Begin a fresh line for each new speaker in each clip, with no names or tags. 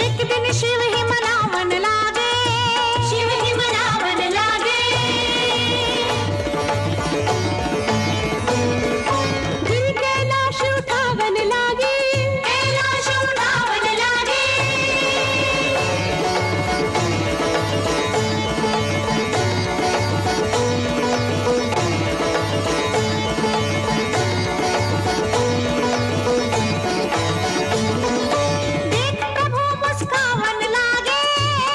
एक दिन शिव ही मनावन लागे, शिव ही मनावन लागे। दिल कैलाश उठावन लागे, कैलाश उठावन लागे। देख प्रभु मुस्कावन लागे,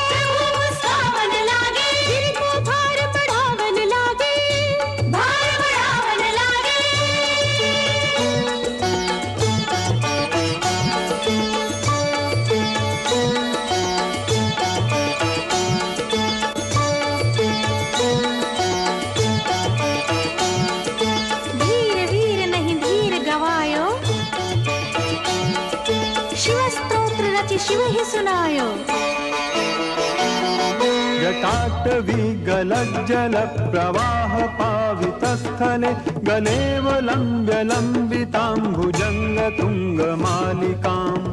प्रभु मुस्कावन लागे। दिल को भार बढ़ावन लागे, भार बढ़ावन लागे। धीर वीर नहीं धीर गवायो, शिव स्तोत्र रचि शिव ही सुनायो।
जटाटवी गलज्जल प्रवाह पावितस्थले गलेवलम्ब्य लम्बिताम्बुजङ्ग तुङ्गमालिकाम्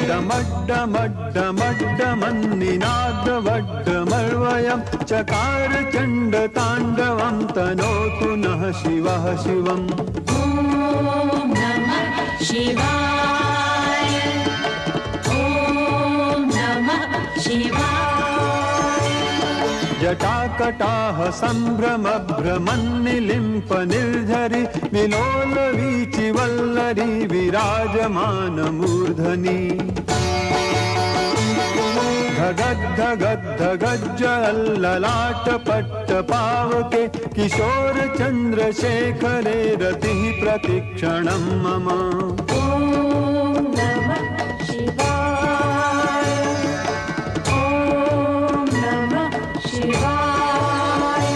डमड्डमड्डमड्डमन्निनादवड्डमर्वयं चकार चण्डताण्डवं तनोतु नः शिवः शिवम्।
ॐ नमः शिवाय, ॐ नमः शिवाय।
जटाकटाह सम्भ्रम भ्रमन्निलिम्प निर्झरि विलोलवीचि वल्लरी विराजमानमूर्धनि धगद्धगद्धगज्जललाटपट्टपावके किशोर चन्द्रशेखरे रतिः प्रतिक्षणं मम।
ॐ नमः शिवाय, ॐ नमः शिवाय।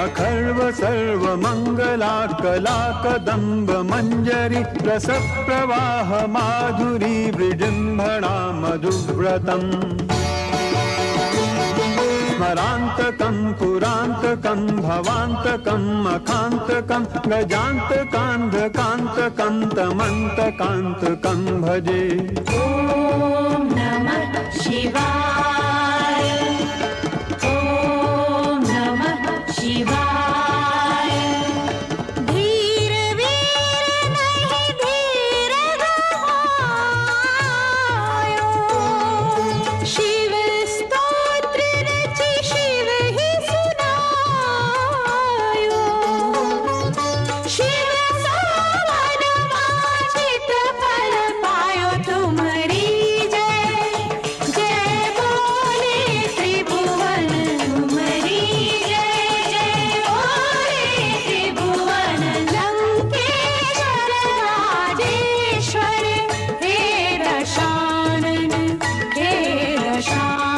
अखर्व सर्वमङ्गला कलाकदम्ब मञ्जरी रसप्रवाह माधुरी विजृम्भणा मधुव्रतम् स्मरान्तकं पुरान्तकं भवान्तकं मखान्तकं गजान्तकान्धकान्तकं तमन्तकान्तकं भजे।
ॐ नमः शिवाय।